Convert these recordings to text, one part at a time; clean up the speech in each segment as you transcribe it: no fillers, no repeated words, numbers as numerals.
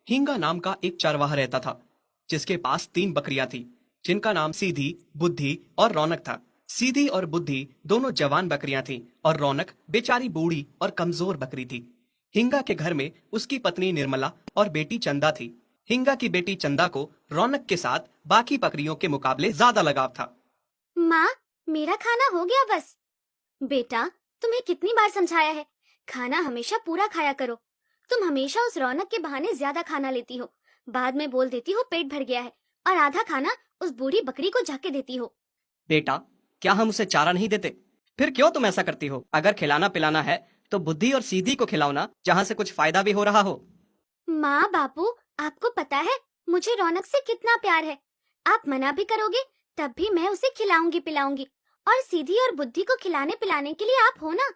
हिंगा नाम का एक चरवाहा रहता था, जिसके पास 3 बकरियां थी, जिनका नाम सीधी, बुद्धि और रौनक था। सीधी और बुद्धि दोनों जवान बकरियां थीं और रौनक बेचारी बूढ़ी और कमजोर बकरी थी। हिंगा के घर में उसकी पत्नी निर्मला और बेटी चंदा थी। हिंगा की बेटी चंदा को रौनक के साथ बाकी बकरियों के मुकाबले ज्यादा लगाव था। माँ, मेरा खाना हो गया बस। बेटा, तुम्हें कितनी बार समझाया है, खाना हमेशा पूरा खाया करो। तुम हमेशा उस रौनक के बहाने ज्यादा खाना लेती हो, बाद में बोल देती हो पेट भर गया है, और आधा खाना उस बूढ़ी बकरी को जाके देती हो। बेटा, क्या हम उसे चारा नहीं देते? फिर क्यों तुम ऐसा करती हो? अगर खिलाना पिलाना है तो बुद्धि और सीधी को खिलाओ ना, जहाँ से कुछ फायदा भी हो रहा हो। माँ बापू, आपको पता है मुझे रौनक से कितना प्यार है। आप मना भी करोगे तब भी मैं उसे खिलाऊंगी पिलाऊंगी, और सीधी और बुद्धि को खिलाने पिलाने के लिए आप हो ना।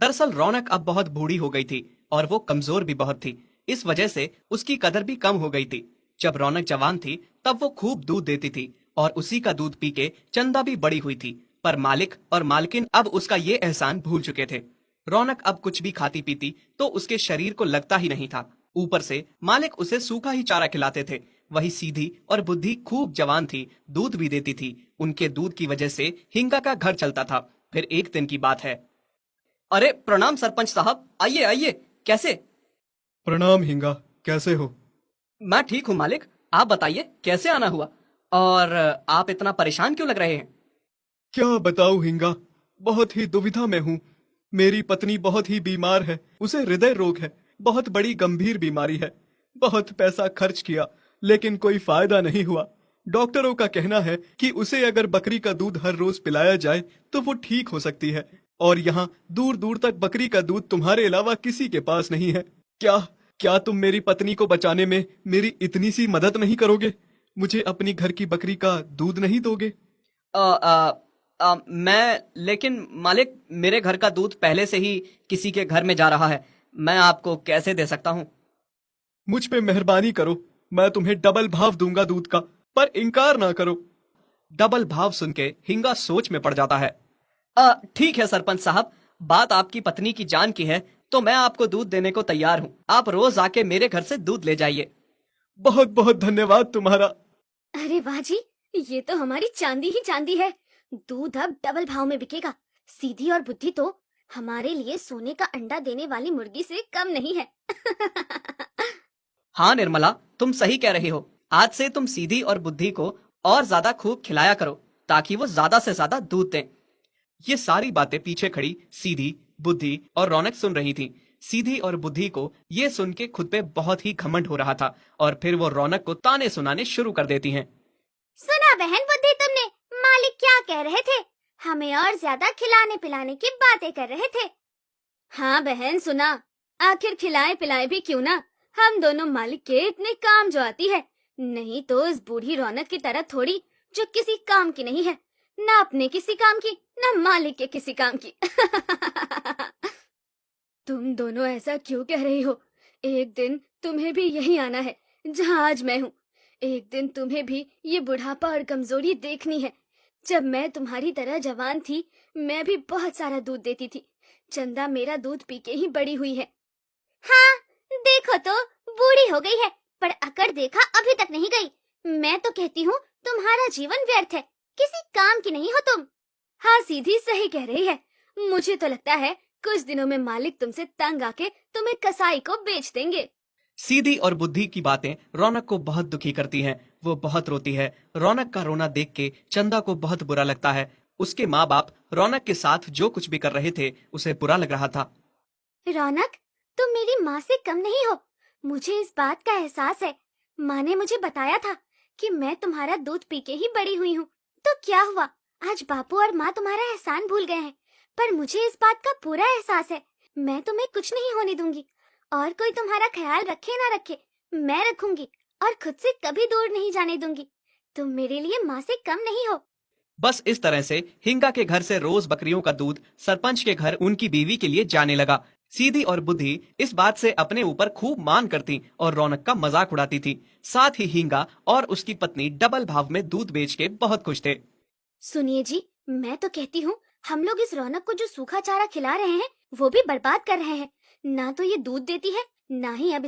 दरअसल रौनक अब बहुत बूढ़ी हो गई थी और वो कमजोर भी बहुत थी। इस वजह से उसकी कदर भी कम हो गई थी। जब रौनक जवान थी तब वो खूब दूध देती थी और उसी का दूध पी के चंदा भी बड़ी हुई थी। पर मालिक और मालकिन अब उसका ये एहसान भूल चुके थे। रौनक अब कुछ भी खाती पीती तो उसके शरीर को लगता ही नहीं था। ऊपर से मालिक उसे सूखा ही चारा खिलाते थे। वही सीधी और बुद्धि खूब जवान थी, दूध भी देती थी। उनके दूध की वजह से हिंगा का घर चलता था। फिर एक दिन की बात है। अरे प्रणाम सरपंच साहब, आइए आइए। कैसे? प्रणाम हिंगा, कैसे हो? मैं ठीक हूँ मालिक। आप बताइए कैसे आना हुआ, और आप इतना परेशान क्यों लग रहे हैं? क्या बताऊं हिंगा, बहुत ही दुविधा में हूँ। मेरी पत्नी बहुत ही बीमार है, उसे हृदय रोग है, बहुत बड़ी गंभीर बीमारी है। बहुत पैसा खर्च किया लेकिन कोई फायदा नहीं हुआ। डॉक्टरों का कहना है कि उसे अगर बकरी का दूध हर रोज पिलाया जाए तो वो ठीक हो सकती है, और यहाँ दूर दूर तक बकरी का दूध तुम्हारे अलावा किसी के पास नहीं है। क्या क्या तुम मेरी पत्नी को बचाने में मेरी इतनी सी मदद नहीं करोगे? मुझे अपनी घर की बकरी का दूध नहीं दोगे? मैं लेकिन मालिक, मेरे घर का दूध पहले से ही किसी के घर में जा रहा है। मैं आपको कैसे दे सकता हूँ? मुझ पे मेहरबानी करो, मैं तुम्हें डबल भाव दूंगा दूध का, पर इनकार ना करो। डबल भाव सुन के हिंगा सोच में पड़ जाता है। ठीक है सरपंच साहब, बात आपकी पत्नी की जान की है तो मैं आपको दूध देने को तैयार हूँ। आप रोज आके मेरे घर से दूध ले जाइए। बहुत बहुत धन्यवाद तुम्हारा। अरे वाह जी, ये तो हमारी चांदी ही चांदी है। दूध अब डबल भाव में बिकेगा। सीधी और बुद्धि तो हमारे लिए सोने का अंडा देने वाली मुर्गी से कम नहीं है। हाँ निर्मला, तुम सही कह रही हो। आज से तुम सीधी और बुद्धि को और ज्यादा खूब खिलाया करो, ताकि वो ज्यादा से ज्यादा दूध दें। ये सारी बातें पीछे खड़ी सीधी, बुद्धि और रौनक सुन रही थी। सीधी और बुद्धि को ये सुन के खुद पे बहुत ही घमंड हो रहा था, और फिर वो रौनक को ताने सुनाने शुरू कर देती हैं। सुना बहन बुद्धि, तुमने मालिक क्या कह रहे थे? हमें और ज्यादा खिलाने पिलाने की बातें कर रहे थे। हाँ बहन सुना, आखिर खिलाए पिलाए भी क्यों ना, हम दोनों मालिक के इतने काम जो आती है। नहीं तो इस बूढ़ी रौनक की तरह थोड़ी, जो किसी काम की नहीं है, ना अपने किसी काम की, ना मालिक के किसी काम की। तुम दोनों ऐसा क्यों कह रही हो? एक दिन तुम्हें भी यही आना है जहाँ आज मैं हूँ। एक दिन तुम्हें भी ये बुढ़ापा और कमजोरी देखनी है। जब मैं तुम्हारी तरह जवान थी, मैं भी बहुत सारा दूध देती थी। चंदा मेरा दूध पी के ही बड़ी हुई है। हाँ, देखो तो बूढ़ी हो गई है, पर अकड़ देखा अभी तक नहीं गई। मैं तो कहती हूँ तुम्हारा जीवन व्यर्थ है, किसी काम की नहीं हो तुम। हाँ, सीधी सही कह रही है। मुझे तो लगता है कुछ दिनों में मालिक तुमसे तंग आके तुम्हें कसाई को बेच देंगे। सीधी और बुद्धि की बातें रौनक को बहुत दुखी करती हैं। वो बहुत रोती है। रौनक का रोना देख के चंदा को बहुत बुरा लगता है। उसके माँ बाप रौनक के साथ जो कुछ भी कर रहे थे उसे बुरा लग रहा था। रौनक, तुम मेरी माँ से कम नहीं हो। मुझे इस बात का एहसास है। माँ ने मुझे बताया था कि मैं तुम्हारा दूध पी के ही बड़ी हुई हूँ। तो क्या हुआ, आज बापू और माँ तुम्हारा एहसान भूल गए हैं, पर मुझे इस बात का पूरा एहसास है। मैं तुम्हें कुछ नहीं होने दूंगी, और कोई तुम्हारा ख्याल रखे ना रखे, मैं रखूंगी, और खुद से कभी दूर नहीं जाने दूंगी। तुम मेरे लिए माँ से कम नहीं हो। बस इस तरह से हिंगा के घर से रोज बकरियों का दूध सरपंच के घर उनकी बीवी के लिए जाने लगा। सीधी और बुद्धि इस बात से अपने ऊपर खूब मान करती और रौनक का मजाक उड़ाती थी। साथ ही हिंगा और उसकी पत्नी डबल भाव में दूध बेच के बहुत खुश थे। सुनिए जी, मैं तो कहती हूँ हम लोग इस रौनक को जो सूखा चारा खिला रहे हैं वो भी बर्बाद कर रहे हैं। ना तो ये दूध देती है, ना ही अब